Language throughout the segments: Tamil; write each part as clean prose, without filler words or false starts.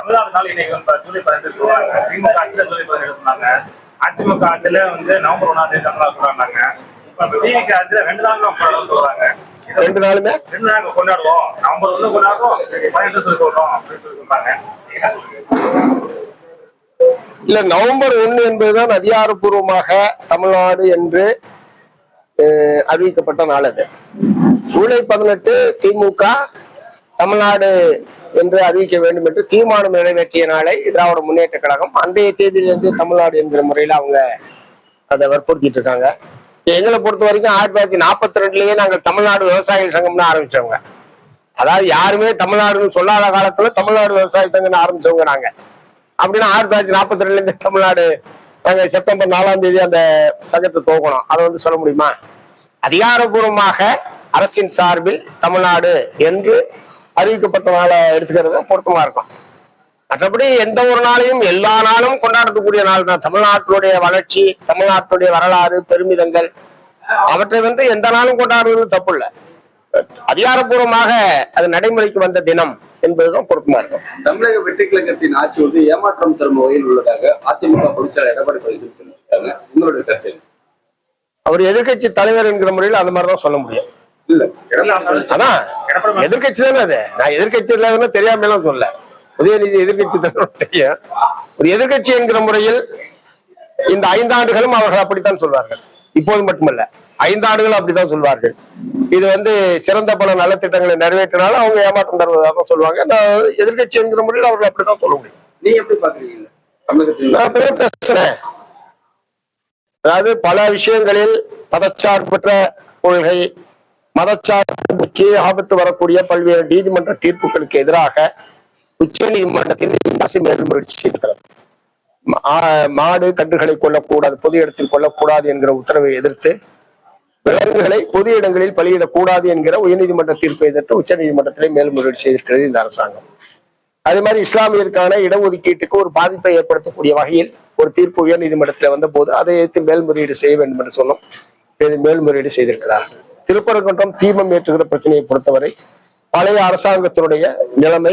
தமிழ்நாடு இன்னைக்கு ஜூலை 15 சொல்றாங்க. திமுக ஆட்சியில ஜூலை 17 சொன்னாங்க. அதிமுக ஆட்சியில வந்து நவம்பர் 1 தமிழ்நாடு கொண்டாடினாங்க. இப்ப டிவிக்கு ஆட்சியில 2 நாள் கொண்டாடுவோம் சொல்றாங்க. 2 நாளுமே 2 நாள் கொண்டாடுவோம். நவம்பர் 1 கொண்டாடுவோம், 18 சொல்லி சொல்றோம் அப்படின்னு சொல்லி சொன்னாங்க. இல்ல, நவம்பர் 1 என்பதுதான் அதிகாரப்பூர்வமாக தமிழ்நாடு என்று அறிவிக்கப்பட்ட நாள். அது ஜூலை 18 திமுக தமிழ்நாடு என்று அறிவிக்க வேண்டும் என்று தீர்மானம் நிறைவேற்றிய நாளை திராவிட முன்னேற்ற கழகம் அன்றைய தேதியிலிருந்து தமிழ்நாடு என்கிற முறையில அவங்க அதை வற்புறுத்திட்டு இருக்காங்க. எங்களை பொறுத்த வரைக்கும் 1942லயே நாங்கள் தமிழ்நாடு விவசாயிகள் சங்கம்னு ஆரம்பிச்சவங்க. அதாவது யாருமே தமிழ்நாடுன்னு சொல்லாத காலத்துல தமிழ்நாடு விவசாய சங்கம்னு ஆரம்பிச்சவங்க நாங்க. அப்படின்னா 1942 இருந்து தமிழ்நாடு நாங்க செப்டம்பர் 4ஆம் தேதி அந்த சங்கத்தை துவக்கணும். அதை வந்து சொல்ல முடியுமா? அதிகாரப்பூர்வமாக அரசின் சார்பில் தமிழ்நாடு என்று அறிவிக்கப்பட்ட நாளை எடுத்துக்கிறது பொருத்தமா இருக்கும். மற்றபடி எந்த ஒரு நாளையும் எல்லா நாளும் கொண்டாடக்கூடிய நாள் தான். தமிழ்நாட்டினுடைய வளர்ச்சி, தமிழ்நாட்டுடைய வரலாறு, பெருமிதங்கள் அவற்றை வந்து எந்த நாளும் கொண்டாடுவது தப்பு இல்லை. அதிகாரப்பூர்வமாக அது நடைமுறைக்கு வந்த தினம் என்பதுதான் பொருத்தமா இருக்கும். தமிழக வெற்றி கழகத்தின் ஆட்சி வந்து ஏமாற்றம் தரும் வகையில் உள்ளதாக அதிமுக பொதுச்செயலாளர் எடப்பாடி பழனிசாமி தெரிவிச்சிருக்காங்க. உங்களுடைய கருத்து? அவர் எதிர்கட்சி தலைவர் என்கிற முறையில் அந்த மாதிரிதான் சொல்ல முடியும். இல்ல, அதான் எதிர்கட்சி தானே அது. நான் எதிர்கட்சி இல்லாதன்னு தெரியாம சொல்ல, உதயநிதி எதிர்கட்சி தலைவர் தெரியும். ஒரு எதிர்கட்சி என்கிற முறையில் இந்த 5 ஆண்டுகளும் அவர்கள் அப்படித்தான் சொல்வார்கள். இப்போது மட்டுமல்ல, 5 ஆண்டுகள் அப்படித்தான் சொல்வார்கள். இது வந்து சிறந்த பல நலத்திட்டங்களை நிறைவேற்றினாலும் அவங்க ஏமாற்றம் தருவதாக சொல்லுவாங்க. நான் எதிர்கட்சி என்கிற முறையில் அவர்கள் அப்படித்தான் சொல்ல முடியும். நீ எப்படி பாக்குறீங்க? நான் பேசுறேன். அதாவது பல விஷயங்களில் மதச்சார்பற்ற கொள்கை, மதச்சார்புக்கு ஆபத்து வரக்கூடிய பல்வேறு நீதிமன்ற தீர்ப்புகளுக்கு எதிராக உச்ச நீதிமன்றத்தில் மேல்முறையீடு செய்திருக்கிறது. மாடு கன்றுகளை கொல்லக்கூடாது, பொது இடத்தில் கொல்லக்கூடாது என்கிற உத்தரவை எதிர்த்து விலங்குகளை பொது இடங்களில் பலியிடக்கூடாது என்கிற உயர்நீதிமன்ற தீர்ப்பை எதிர்த்து உச்ச நீதிமன்றத்திலே மேல்முறையீடு செய்திருக்கிறது இந்த அரசாங்கம். அதே மாதிரி இஸ்லாமியருக்கான இடஒதுக்கீட்டுக்கு ஒரு பாதிப்பை ஏற்படுத்தக்கூடிய வகையில் ஒரு தீர்ப்பு உயர் நீதிமன்றத்தில் வந்த போது அதை எதிர்த்து மேல்முறையீடு செய்ய வேண்டும் என்று சொன்னோம். மேல்முறையீடு செய்திருக்கிறார்கள். திருப்பரங்குன்றம் தீபம் ஏற்றுகிற பிரச்சனையை பொறுத்தவரை பழைய அரசாங்கத்தினுடைய நிலைமை,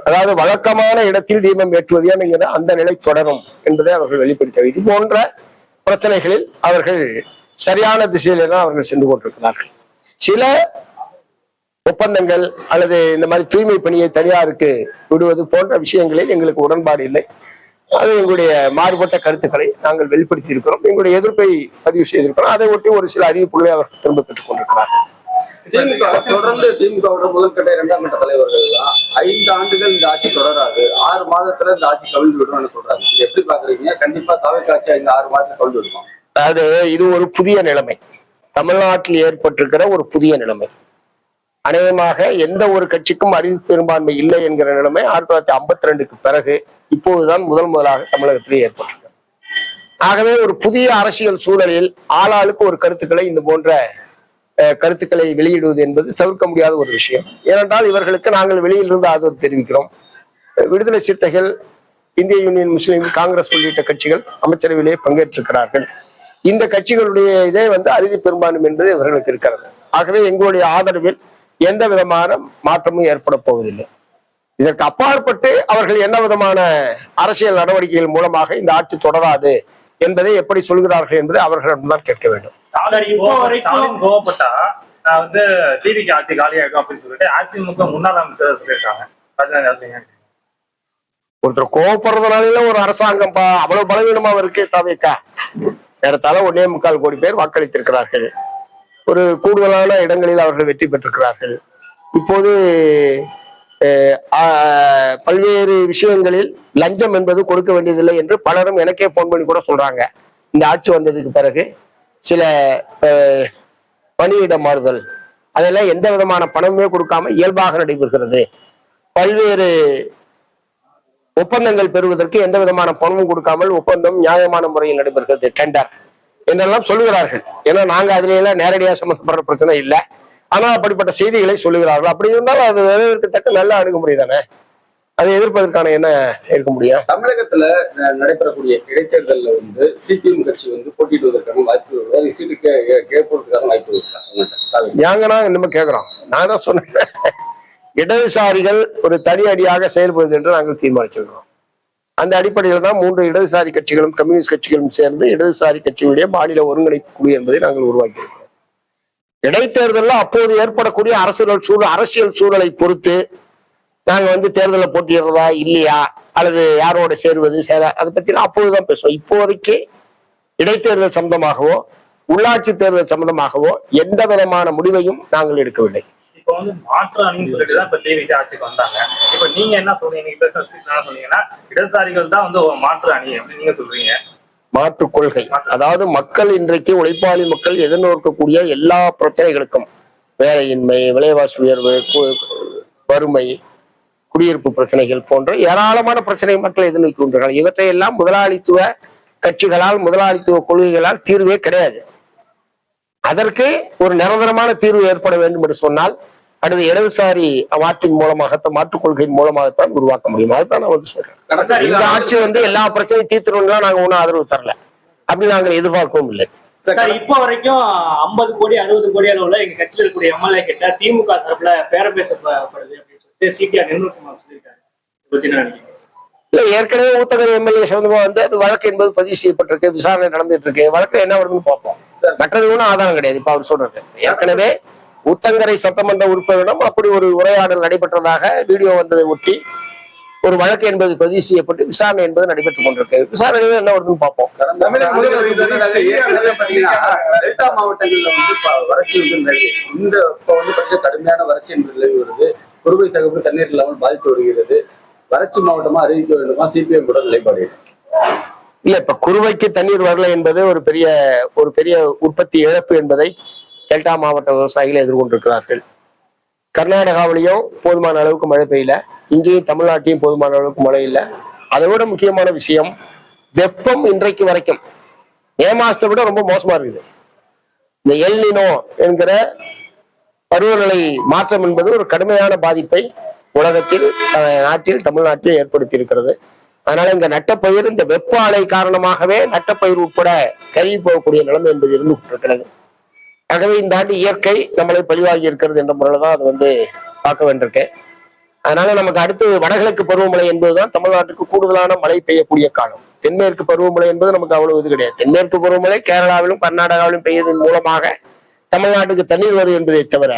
அதாவது வழக்கமான இடத்தில் தீபம் ஏற்றுவது என்கிற அந்த நிலை தொடரும் என்பதை அவர்கள் வெளிப்படுத்த, இது போன்ற பிரச்சனைகளில் அவர்கள் சரியான திசையில தான் அவர்கள் சென்று கொண்டிருக்கிறார்கள். சில ஒப்பந்தங்கள் அல்லது இந்த மாதிரி தூய்மை பணியை தனியாருக்கு விடுவது போன்ற விஷயங்களில் எங்களுக்கு உடன்பாடு இல்லை. அது எங்களுடைய மாறுபட்ட கருத்துக்களை நாங்கள் வெளிப்படுத்தி இருக்கிறோம். எங்களுடைய எதிர்ப்பை பதிவு செய்திருக்கிறோம். அதை ஒட்டி ஒரு சில அறிவிப்புகளை அவர்கள் திரும்ப பெற்றுக் கொண்டிருக்கிறார்கள். திமுக தொடர்ந்து திமுகவோட முதல்கட்ட 2ஆம் கட்ட தலைவர்கள் 5 ஆண்டுகள் இந்த ஆட்சி தொடராது, 6 மாதத்துல இந்த ஆட்சி கவிழ்ந்து விடும்னு சொல்றாங்க. எப்படி பாக்குறீங்க? கண்டிப்பா தவிர்க்க ஆட்சி இந்த 6 மாதத்துல கவிழ்ந்து விடுவோம். அதாவது இது ஒரு புதிய நிலைமை, தமிழ்நாட்டில் ஏற்பட்டிருக்கிற ஒரு புதிய நிலைமை. அநேகமாக எந்த ஒரு கட்சிக்கும் அறிவு பெரும்பான்மை இல்லை என்கிற நிலைமை 1952க்கு பிறகு இப்போதுதான் முதலாக தமிழகத்திலே ஏற்பட்டிருக்கு. ஆகவே ஒரு புதிய அரசியல் சூழலில் ஆளாளுக்கு ஒரு கருத்துக்களை இந்த போன்ற கருத்துக்களை வெளியிடுவது என்பது தவிர்க்க முடியாத ஒரு விஷயம். ஏனென்றால் இவர்களுக்கு நாங்கள் வெளியிலிருந்து ஆதரவு தெரிவிக்கிறோம். விடுதலை சிறுத்தைகள், இந்திய யூனியன் முஸ்லீம் காங்கிரஸ் உள்ளிட்ட கட்சிகள் அமைச்சரவையிலே பங்கேற்றிருக்கிறார்கள். இந்த கட்சிகளுடைய இதே வந்து அறிவு பெரும்பான்மை என்பது இவர்களுக்கு இருக்கிறது. ஆகவே எங்களுடைய ஆதரவில் எந்த விதமான மாற்றமும் ஏற்பட போவதில்லை. இதற்கு அப்பாற்பட்டு அவர்கள் என்ன விதமான அரசியல் நடவடிக்கைகள் மூலமாக இந்த ஆட்சி தொடராது என்பதை எப்படி சொல்கிறார்கள் என்பதை அவர்களிடம்தான் கேட்க வேண்டும். ஸ்டாலின் கோவப்பட்டா வந்து டிவிக்கு ஆட்சி காலியாகும் அப்படின்னு சொல்லிட்டு அதிமுக முன்னாள் அமைச்சர் சொல்லியிருக்காங்க. ஒருத்தர் கோவப்படுறதுனால ஒரு அரசாங்கம் அவ்வளவு பலவீனமா இருக்கு. தவிர்க்க ஏறத்தாழ 1.25 கோடி பேர் வாக்களித்திருக்கிறார்கள். ஒரு கூடுதலான இடங்களில் அவர்கள் வெற்றி பெற்றிருக்கிறார்கள். இப்போது பல்வேறு விஷயங்களில் லஞ்சம் என்பது கொடுக்க வேண்டியதில்லை என்று பலரும் எனக்கே போன் பண்ணி கூட சொல்றாங்க. இந்த ஆட்சி வந்ததுக்கு பிறகு சில பணியிட மாறுதல் அதெல்லாம் எந்த விதமான பணமுமே கொடுக்காம இயல்பாக நடைபெறுகிறது. பல்வேறு ஒப்பந்தங்கள் பெறுவதற்கு எந்த விதமான பணமும் கொடுக்காமல் ஒப்பந்தம் நியாயமான முறையில் நடைபெறுகிறது, டெண்டர் என்றெல்லாம் சொல்லுகிறார்கள். ஏன்னா நாங்க அதுல எல்லாம் நேரடியாக சம்பந்தப்படுற பிரச்சனை இல்லை. ஆனா அப்படிப்பட்ட செய்திகளை சொல்லுகிறார்கள். அப்படி இருந்தாலும் அது வரவேற்கத்தக்க நல்ல அணுகுமுறை தானே. அதை எதிர்ப்பதற்கான என்ன இருக்க முடியும்? தமிழகத்துல நடைபெறக்கூடிய இடைத்தேர்தல்ல வந்து சிபிஎம் கட்சி வந்து போட்டியிடுவதற்கான வாய்ப்பு, சீட்டு கேட்பதற்கான வாய்ப்பு. ஏங்கன்னா இன்னும் கேட்கிறோம். நான் தான் சொன்னேன், இடதுசாரிகள் ஒரு தனி அடியாக செயல்படுவது என்று நாங்கள் தீர்மானிச்சிருக்கிறோம். அந்த அடிப்படையில் தான் 3 இடதுசாரி கட்சிகளும் கம்யூனிஸ்ட் கட்சிகளும் சேர்ந்து இடதுசாரி கட்சிகளுடைய மாநில ஒருங்கிணைப்பு குழு என்பதை நாங்கள் உருவாக்கியிருக்கிறோம். இடைத்தேர்தலில் அப்போது ஏற்படக்கூடிய அரசியல் சூழலை பொறுத்து நாங்க தேர்தலில் போட்டியிடுறதா இல்லையா அல்லது யாரோட சேருவது அதை பத்தி அப்போதுதான் பேசுவோம். இப்போதைக்கு இடைத்தேர்தல் சம்பந்தமாகவோ உள்ளாட்சி தேர்தல் சம்பந்தமாகவோ எந்த விதமான முடிவையும் நாங்கள் எடுக்கவில்லை. இப்ப மாற்று அணின்னு சொல்லிட்டு தான் இப்ப டிவிக்கு ஆட்சிக்கு வந்தாங்க. இப்ப நீங்க என்ன சொல்றீங்க? நீங்க பேசுற ஸ்பீச் என்ன சொன்னீங்கன்னா இடதுசாரிகள் தான் ஒரு மாற்று அணி அப்படின்னு நீங்க சொல்றீங்க. மாற்று கொள்கை, அதாவது மக்கள் இன்றைக்கு உழைப்பாளி மக்கள் எதிர்நோக்கக்கூடிய எல்லா பிரச்சனைகளுக்கும், வேலையின்மை, விலைவாசி உயர்வு, வறுமை, குடியிருப்பு பிரச்சனைகள் போன்ற ஏராளமான பிரச்சனை மக்கள் எதிர்நோக்கின்றார்கள். இவற்றையெல்லாம் முதலாளித்துவ கட்சிகளால் முதலாளித்துவ கொள்கைகளால் தீர்வே கிடையாது. அதற்கு ஒரு நிரந்தரமான தீர்வு ஏற்பட வேண்டும் என்று சொன்னால் அடுத்த இடதுசாரி மாற்றின் மாற்றுக் கொள்கையின் மூலமாகத்தான் உருவாக்க முடியும். அதுதான் நான் சொல்றேன். இந்த ஆட்சி எல்லா பிரச்சனையும் தீர்த்துறோம்னா நாங்க ஒன்றும் ஆதரவு தரல, அப்படி நாங்கள் எதிர்பார்க்கவும் இல்லை. இப்ப வரைக்கும் 50 கோடி 60 கோடி அளவுல எங்க கட்சியில் இருக்கக்கூடிய எம்எல்ஏ கிட்ட திமுக தரப்புல பேரம் பேசப்படுது அப்படின்னு சொல்லிட்டு சிபிஆர் நிர்மல்குமார் சொல்லியிருக்காரு. இல்ல, ஏற்கனவே ஊத்தங்கரை எம்எல்ஏ சம்பந்தமா அது வழக்கு என்பது பதிவு செய்யப்பட்டிருக்கு, விசாரணை நடந்துட்டு இருக்கு. வழக்கு என்ன வருதுன்னு பார்ப்போம். மற்றது ஒன்றும் ஆதாரம் கிடையாது. இப்ப அவர் சொல்றது ஏற்கனவே ஊத்தங்கரை சட்டமன்ற உறுப்பினரிடம் அப்படி ஒரு உரையாடல் நடைபெற்றதாக வீடியோ வந்ததை ஒட்டி ஒரு வழக்கு என்பது பதிவு செய்யப்பட்டு விசாரணை என்பது நடைபெற்றுக் கொண்டிருக்கு. விசாரணையில என்ன வருதுன்னு பார்ப்போம். டெல்டா மாவட்டங்கள்ல வறட்சி இந்த கடுமையான வறட்சி என்பது நிலவி வருது. குறுவை சகப்பு தண்ணீர் இல்லாமல் பாதித்து வருகிறது. வறட்சி மாவட்டமா அறிவிக்க வேண்டுமா? சிபிஎம் கூட நிலைப்பாடு இல்ல. இப்ப குறுவைக்கு தண்ணீர் வரல என்பது ஒரு பெரிய உற்பத்தி இழப்பு என்பதை டெல்டா மாவட்ட விவசாயிகள் எதிர்கொண்டிருக்கிறார்கள். கர்நாடகாவிலையும் போதுமான அளவுக்கு மழை பெய்யல, இங்கேயும் தமிழ்நாட்டையும் போதுமான அளவுக்கு மழை இல்லை. அதை விட முக்கியமான விஷயம், வெப்பம் இன்றைக்கு வரைக்கும் மே மாசத்தை விட ரொம்ப மோசமா இருக்குது. இந்த எல் நினோ என்கிற பருவநிலை மாற்றம் என்பது ஒரு கடுமையான பாதிப்பை உலகத்தில், நாட்டில், தமிழ்நாட்டில் ஏற்படுத்தி இருக்கிறது. அதனால இங்க நட்டப்பயிர் இந்த வெப்ப அலை காரணமாகவே நட்டப்பயிர் உட்பட கருகி போகக்கூடிய நிலைமை என்பது இருந்து கொண்டிருக்கிறது. ஆகவே இந்த ஆண்டு இயற்கை நம்மளை பழிவாகி இருக்கிறது என்ற முறையில தான் அது பார்க்க வேண்டியிருக்கு. அதனால நமக்கு அடுத்து வடகிழக்கு பருவமழை என்பதுதான் தமிழ்நாட்டுக்கு கூடுதலான மழை பெய்யக்கூடிய காலம். தென்மேற்கு பருவமழை என்பது நமக்கு அவ்வளவு இது கிடையாது. தென்மேற்கு பருவமழை கேரளாவிலும் கர்நாடகாவிலும் பெய்யதன் மூலமாக தமிழ்நாட்டுக்கு தண்ணீர் வரும் என்பதை தவிர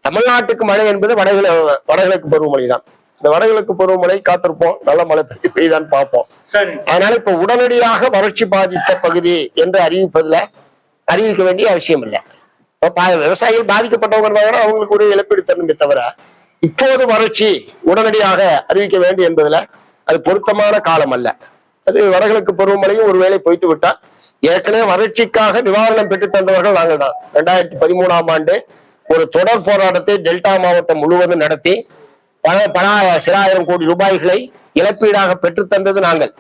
தமிழ்நாட்டுக்கு மழை என்பது வடகிழக்கு பருவமழை தான். இந்த வடகிழக்கு பருவமழை காத்திருப்போம், நல்ல மழை பெய்தான் பார்ப்போம். அதனால இப்ப உடனடியாக வறட்சி பாதித்த பகுதி என்று அறிவிக்க வேண்டிய அவசியம் இல்லை. விவசாயிகள் பாதிக்கப்பட்டவங்க இருந்தாங்கன்னா அவங்களுக்கு ஒரு இழப்பீடு தரணுமே தவிர இப்போது வறட்சி உடனடியாக அறிவிக்க வேண்டும் என்பதுல அது பொருத்தமான காலம் அல்ல. அது வடகிழக்கு பருவமழையும் ஒருவேளை பொய்த்து விட்டால், ஏற்கனவே வறட்சிக்காக நிவாரணம் பெற்று தந்தவர்கள் நாங்கள் தான். 2013ஆம் ஆண்டு ஒரு தொடர் போராட்டத்தை டெல்டா மாவட்டம் முழுவதும் நடத்தி பல சில ஆயிரம் கோடி ரூபாய்களை இழப்பீடாக பெற்று தந்தது நாங்கள்.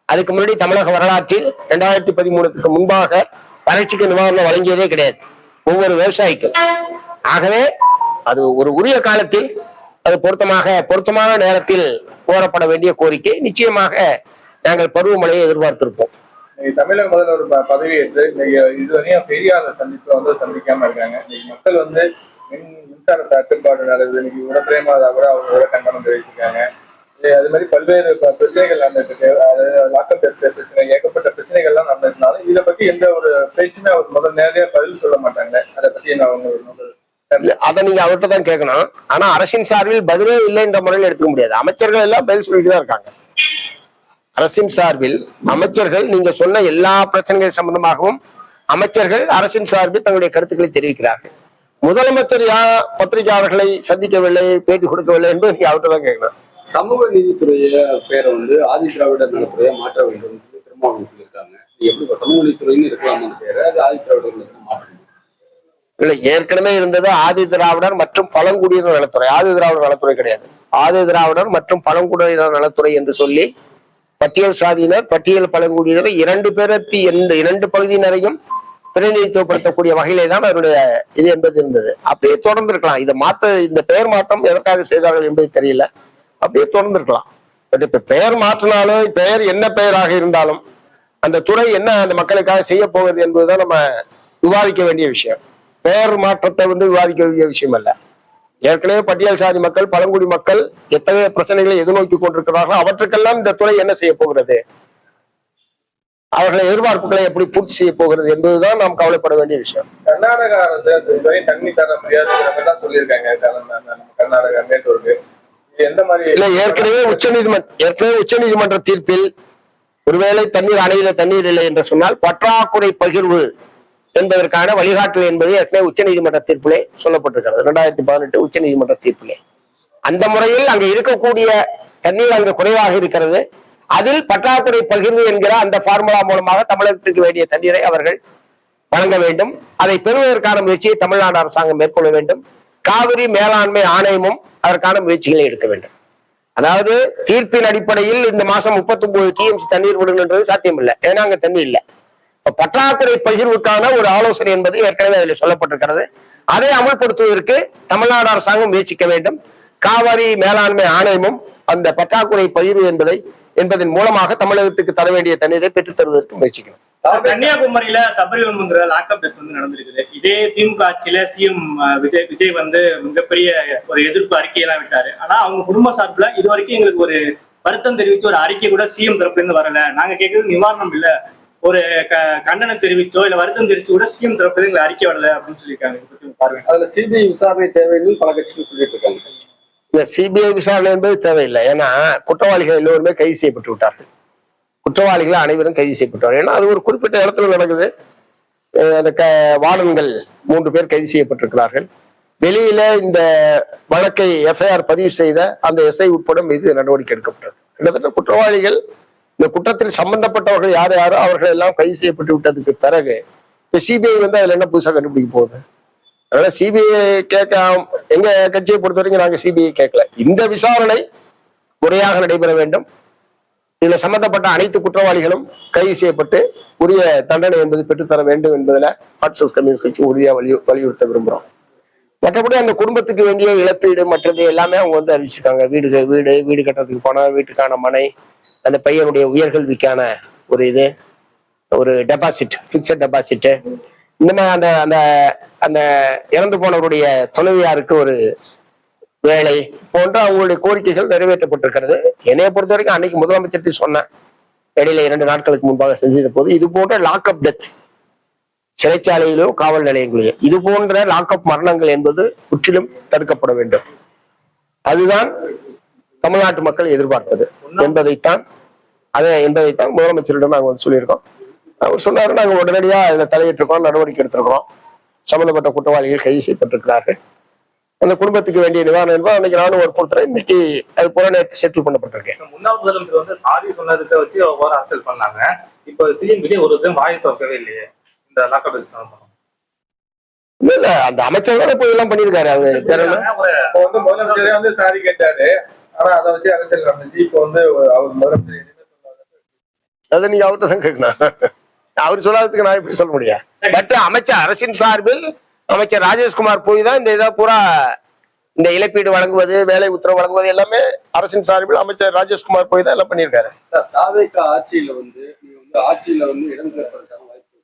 அதுக்கு முன்னாடி தமிழக வரலாற்றில் 2013க்கு முன்பாக வறட்சிக்கு நிவாரணம் வழங்கியதே கிடையாது ஒவ்வொரு விவசாயிக்கும். ஆகவே அது ஒரு உரிய காலத்தில் அது பொருத்தமான நேரத்தில் கோரப்பட வேண்டிய கோரிக்கை. நிச்சயமாக நாங்கள் பருவமழையை எதிர்பார்த்திருப்போம். தமிழக முதல்வர் பதவியேற்று இதுவரையும் செய்தியாளர் சந்திப்பு சந்திக்காம இருக்காங்க. மக்கள் மின்சார தட்டுப்பாடு நடக்குது. இன்னைக்கு உடற்பிரேமாதா கூட அவங்களோட கண்டனம் தெரிவிச்சிருக்காங்க. அது மாதிரி பல்வேறு பிரச்சனைகள் நடந்துட்டு, லாக்கப் பிரச்சனை, ஏகப்பட்ட பிரச்சனைகள்லாம் நடந்திருந்தாலும் இதை பத்தி எந்த ஒரு பேச்சுமே அவர் முதல் நேரடியா பதில் சொல்ல மாட்டாங்க. அதை பத்தி என்ன அதை நீங்க அவர்கிட்ட தான் கேட்கணும். ஆனா அரசின் சார்பில் பதிலே இல்லை என்ற முறையில் எடுத்துக்க முடியாது. அமைச்சர்கள் எல்லாம் பதில் சொல்லிட்டு தான் இருக்காங்க. அரசின் சார்பில் அமைச்சர்கள் நீங்க சொன்ன எல்லா பிரச்சனைகள் சம்பந்தமாகவும் அமைச்சர்கள் அரசின் சார்பில் தங்களுடைய கருத்துக்களை தெரிவிக்கிறார்கள். முதலமைச்சர் பத்திரிகையாளர்களை சந்திக்கவில்லை, பேட்டி கொடுக்கவில்லை என்று நீங்க அவர்கிட்ட தான் கேட்கணும். சமூக நீதித்துறைய பேரை ஆதி திராவிடர் நலத்துறையை மாற்ற வேண்டும் சொல்லி திருமாவளவன் சொல்லியிருக்காங்க. எப்படி சமூக நீதித்துறைன்னு இருக்கலாம் பேரை, அது ஆதி திராவிடர் மாற்றணும் இல்ல. ஏற்கனவே இருந்தது ஆதி திராவிடர் மற்றும் பழங்குடியினர் நலத்துறை. ஆதி திராவிடர் நலத்துறை கிடையாது. ஆதி திராவிடர் மற்றும் பழங்குடியினர் நலத்துறை என்று சொல்லி பட்டியல் சாதியினர், பட்டியல் பழங்குடியினர் இரண்டு பகுதியினரையும் பிரதிநிதித்துவப்படுத்தக்கூடிய வகையிலே தான் அவருடைய இது என்பது இருந்தது. அப்படியே தொடர்ந்து இருக்கலாம். இதை இந்த பெயர் மாற்றம் எதற்காக செய்தார்கள் என்பது தெரியல. அப்படியே தொடர்ந்து இருக்கலாம். பட் இப்ப பெயர் மாற்றினாலும் பெயர் என்ன பெயராக இருந்தாலும் அந்த துறை என்ன அந்த மக்களுக்காக செய்ய போகிறது என்பதுதான் நம்ம விவாதிக்க வேண்டிய விஷயம். பெயர் மாற்றத்தை விவாதிக்க வேண்டிய விஷயம் அல்ல. ஏற்கனவே பட்டியல் சாதி மக்கள், பழங்குடி மக்கள் எத்தகைய பிரச்சனைகளை எதிர்நோக்கி கொண்டிருக்கிறார்களோ அவற்றுக்கெல்லாம் இந்த துறை என்ன செய்ய போகிறது, அவர்களை எதிர்பார்ப்புகளை எப்படி பூர்த்தி செய்ய போகிறது என்பதுதான் நாம் கவலைப்பட வேண்டிய விஷயம். கர்நாடக அரசு இதுவரை தண்ணி தர முடியாதுன்னு சொல்லியிருக்காங்க கர்நாடக மேட்டூருக்கு. எந்த மாதிரி இல்ல, ஏற்கனவே உச்சநீதிமன்ற தீர்ப்பில் ஒருவேளை தண்ணீர் அணையில தண்ணீர் இல்லை என்று சொன்னால் பற்றாக்குறை பகிர்வு என்பதற்கான வழிகாட்டல் என்பது ஏற்கனவே உச்சநீதிமன்ற தீர்ப்பிலே சொல்லப்பட்டிருக்கிறது. 2018 உச்சநீதிமன்ற தீர்ப்பிலே அந்த முறையில் அங்க இருக்கக்கூடிய தண்ணீர் அங்கு குறைவாக இருக்கிறது. அதில் பற்றாக்குறை பகிர்வு என்கிற அந்த பார்முலா மூலமாக தமிழகத்திற்கு வேண்டிய தண்ணீரை அவர்கள் வழங்க வேண்டும். அதை பெறுவதற்கான முயற்சியை தமிழ்நாடு அரசாங்கம் மேற்கொள்ள வேண்டும். காவிரி மேலாண்மை ஆணையமும் அதற்கான முயற்சிகளை எடுக்க வேண்டும். அதாவது தீர்ப்பின் அடிப்படையில் இந்த மாசம் 39 TMC தண்ணீர் விடுன்றது சாத்தியம் இல்லை, ஏன்னா அங்க தண்ணி இல்லை. பற்றாக்குறை பகிர்வுக்கான ஒரு ஆலோசனை என்பது ஏற்கனவே அதில் சொல்லப்பட்டிருக்கிறது. அதை அமல்படுத்துவதற்கு தமிழ்நாடு அரசாங்கம் முயற்சிக்க வேண்டும். காவிரி மேலாண்மை ஆணையமும் அந்த பற்றாக்குறை பகிர்வு என்பதன் மூலமாக தமிழகத்துக்கு தர வேண்டிய தண்ணீரை பெற்றுத் தருவதற்கு முயற்சிக்கணும். கன்னியாகுமரியில சபரிமலைங்கிற லாக்அப் டெத் வந்து நடந்திருக்குது. இதே திமுக ஆட்சியில சிஎம் விஜய் வந்து மிகப்பெரிய ஒரு எதிர்ப்பு அறிக்கையெல்லாம் விட்டாரு. ஆனா அவங்க குடும்ப சார்பில் இது வரைக்கும் எங்களுக்கு ஒரு வருத்தம் தெரிவிச்சு ஒரு அறிக்கை கூட சிஎம் தரப்புல இருந்து வரல. நாங்க கேட்கறது நிவாரணம் இல்ல, ஒரு கண்டனம் தெரிவிச்சோ இல்ல வருத்தம் தெரிவிச்சோ கூட சிஎம் தரப்புல இருந்து எங்களுக்கு அறிக்கை வரல அப்படின்னு சொல்லியிருக்காங்க. பாருங்க, அதுல சிபிஐ விசாரணை தேவைன்னு பல கட்சிகள் சொல்லிட்டு இருக்காங்க. இந்த சிபிஐ விசாரணை என்பது தேவையில்லை. ஏன்னா குற்றவாளிகள் எல்லோருமே கைது செய்யப்பட்டு விட்டார்கள். குற்றவாளிகள் அனைவரும் கைது செய்யப்பட்டார்கள். ஏன்னா அது ஒரு குறிப்பிட்ட இடத்துல நடக்குது. அந்த வார்டன்கள் 3 பேர் கைது செய்யப்பட்டிருக்கிறார்கள். வெளியில இந்த வழக்கை FIR பதிவு செய்த அந்த SI உட்பட மீது நடவடிக்கை எடுக்கப்பட்டது. கிட்டத்தட்ட குற்றவாளிகள், இந்த குற்றத்தில் சம்பந்தப்பட்டவர்கள் யாரோ அவர்கள் எல்லாம் கைது செய்யப்பட்டு விட்டதுக்கு பிறகு இப்ப சிபிஐ வந்து அதுல என்ன புதுசா கண்டுபிடிக்க போகுது? அதனால சிபிஐ கேட்க, எங்க கட்சியை பொறுத்த வரைக்கும் நாங்க சிபிஐ கேட்கல. இந்த விசாரணை முறையாக நடைபெற வேண்டும். இதுல சம்பந்தப்பட்ட அனைத்து குற்றவாளிகளும் கைது செய்யப்பட்டு உரிய தண்டனை என்பது பெற்றுத்தர வேண்டும் என்பதுல மார்க்சிஸ்ட் கம்யூனிஸ்ட் கட்சி உறுதியா வலியுறுத்த விரும்புறோம். மற்றபடி அந்த குடும்பத்துக்கு வேண்டிய இழப்பீடு மற்றது எல்லாமே அவங்க வந்து அறிவிச்சிருக்காங்க. வீடு கட்டுறதுக்கு பணம், வீட்டுக்கான மனை, அந்த பையனுடைய உயர்கல்விக்கான ஒரு டெபாசிட், பிக்சட் டெபாசிட், இந்த மாதிரி அந்த அந்த அந்த இறந்து போனவருடைய துணைவியாருக்கு ஒரு வேலை போன்ற அவங்களுடைய கோரிக்கைகள் நிறைவேற்றப்பட்டிருக்கிறது. என்னைய பொறுத்த வரைக்கும் அன்னைக்கு முதலமைச்சர் சொன்னேன், இடையில 2 நாட்களுக்கு முன்பாக செஞ்சது போது இது போன்ற லாக்அப் டெத், சிறைச்சாலையிலோ காவல் நிலையங்களிலோ இது போன்ற லாக்அப் மரணங்கள் என்பது முற்றிலும் தடுக்கப்பட வேண்டும். அதுதான் தமிழ்நாட்டு மக்கள் எதிர்பார்ப்பது என்பதைத்தான் முதலமைச்சரிடம் நாங்கள் வந்து சொல்லியிருக்கோம். அவர் சொன்னாரு, நாங்கள் உடனடியா இதில் தலையிட்டிருக்கோம், நடவடிக்கை எடுத்திருக்கிறோம். சம்பந்தப்பட்ட குற்றவாளிகள் கைது செய்யப்பட்டிருக்கிறார்கள். அந்த குடும்பத்துக்கு வேண்டிய நிவாரணம் என்பது அன்னைக்கு நானும் வற்புறுத்துறேன். இன்னைக்கு அது போல நேற்று செட்டில் பண்ணப்பட்டிருக்கேன். முன்னாள் முதலமைச்சர் வந்து சாரி சொன்னதுக்கு வச்சு ஒரு அரசியல் பண்ணாங்க. இப்போ சிஎம் விஜய் ஒரு வாயை திறக்கவே இல்லையே இந்த லாக்அப் இல்ல, அந்த அமைச்சர் தான் போய் எல்லாம் பண்ணிருக்காரு. அவரு இப்போ வந்து முதலமைச்சரே வந்து சாரி கேட்டாரு, ஆனா அதை வச்சு அரசியல் நடந்துச்சு. இப்போ வந்து அவர் முதலமைச்சர் எதுவுமே சொல்லாத, அதை நீங்க அவர்கிட்ட தான் கேட்கணும். அவர் சொல்லாததுக்கு நான் எப்படி சொல்ல முடியும்? பட் அமைச்சர் அரசின் சார்பில் அமைச்சர் ராஜேஷ்குமார் போய் தான் இந்த இதை பூரா இந்த இழப்பீடு வழங்குவது, வேலை உத்தரவு வழங்குவது எல்லாமே அரசின் சார்பில் அமைச்சர் ராஜேஷ்குமார் போய் தான் எல்லாம் பண்ணியிருக்காரு. சார், தாவேகா ஆட்சியில வந்து நீங்க வந்து ஆட்சியில வந்து இடம் பெறுவதற்கான வாய்ப்பு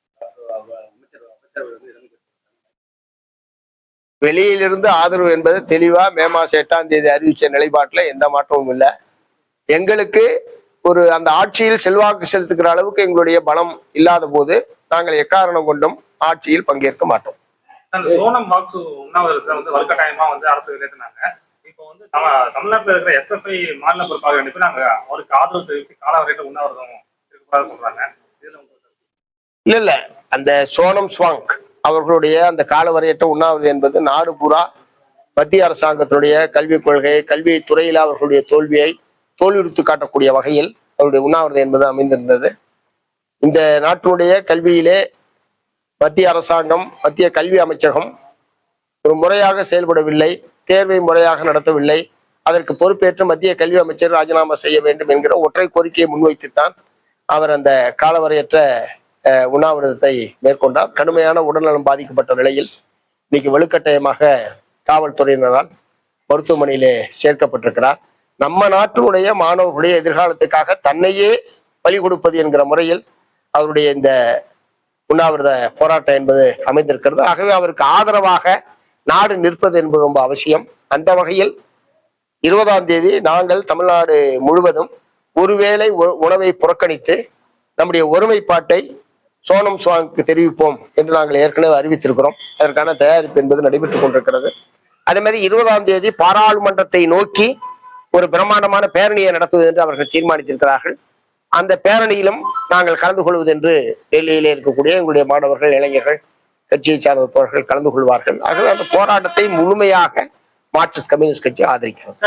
அமைச்சர் வந்து இடம் வெளியிலிருந்து ஆதரவு என்பது தெளிவா மே மாசம் 8ஆம் தேதி அறிவிச்ச நிலைப்பாட்டுல எந்த மாற்றமும் இல்லை. எங்களுக்கு ஒரு அந்த ஆட்சியில் செல்வாக்கு செலுத்துகிற அளவுக்கு எங்களுடைய பலம் இல்லாத போது நாங்கள் எக்காரணம் கொண்டும் ஆட்சியில் பங்கேற்க மாட்டோம். சோனம் வாக்சு உண்ணாவிரதத்தை வந்து வலுக்கட்டாயமா வந்து அரசு நிறைவேற்றினாங்க. இப்போ வந்து தமிழ்நாட்டில் இருக்கிற SFI மாநில பொறுப்பாக அனுப்பி நாங்க அவருக்கு ஆதரவு தெரிவித்து காலவரையிட்ட உண்ணாவிரதம் இருக்கக்கூடாது சொல்றாங்க. இல்ல, அந்த சோனம் ஸ்வாங் அவர்களுடைய அந்த காலவரையற்ற உண்ணாவிரதம் என்பது நாடு பூரா மத்திய அரசாங்கத்தினுடைய கல்விக் கொள்கை, கல்வி துறையில அவர்களுடைய தோல்வியை தோல்வியுறுத்து காட்டக்கூடிய வகையில் அவருடைய உண்ணாவிரதம் என்பது அமைந்திருந்தது. இந்த நாட்டினுடைய கல்வியிலே மத்திய அரசாங்கம், மத்திய கல்வி அமைச்சகம் ஒரு முறையாக செயல்படவில்லை, தேர்வை முறையாக நடத்தவில்லை. அதற்கு பொறுப்பேற்று மத்திய கல்வி அமைச்சர் ராஜினாமா செய்ய வேண்டும் என்கிற ஒற்றை கோரிக்கையை முன்வைத்துத்தான் அவர் அந்த காலவரையற்ற உண்ணாவிரதத்தை மேற்கொண்டார். கடுமையான உடல்நலம் பாதிக்கப்பட்ட நிலையில் இன்னைக்கு வலுக்கட்டாயமாக காவல்துறையினரால் மருத்துவமனையிலே சேர்க்கப்பட்டிருக்கிறார். நம்ம நாட்டினுடைய மாணவர்களுடைய எதிர்காலத்துக்காக தன்னையே பலி கொடுப்பது என்கிற முறையில் அவருடைய இந்த உண்ணாவிரத போராட்டம் என்பது அமைந்திருக்கிறது. ஆகவே அவருக்கு ஆதரவாக நாடு நிற்பது என்பது ரொம்ப அவசியம். அந்த வகையில் 20ஆம் தேதி நாங்கள் தமிழ்நாடு முழுவதும் ஒருவேளை உணவை புறக்கணித்து நம்முடைய ஒருமைப்பாட்டை சோனம் சுவாங்குக்கு தெரிவிப்போம் என்று நாங்கள் ஏற்கனவே அறிவித்திருக்கிறோம். அதற்கான தயாரிப்பு என்பது நடைபெற்றுக் கொண்டிருக்கிறது. அதே மாதிரி 20ஆம் தேதி பாராளுமன்றத்தை நோக்கி ஒரு பிரம்மாண்டமான பேரணியை நடத்துவது என்று அவர்கள் தீர்மானித்திருக்கிறார்கள். அந்த பேரணியிலும் நாங்கள் கலந்து கொள்வது என்று டெல்லியிலே இருக்கக்கூடிய எங்களுடைய மாணவர்கள், இளைஞர்கள், கட்சியை சார்ந்த தோழர்கள் கலந்து கொள்வார்கள். ஆகவே அந்த போராட்டத்தை முழுமையாக மார்க்சிஸ்ட் கம்யூனிஸ்ட் கட்சி ஆதரிக்கிறது.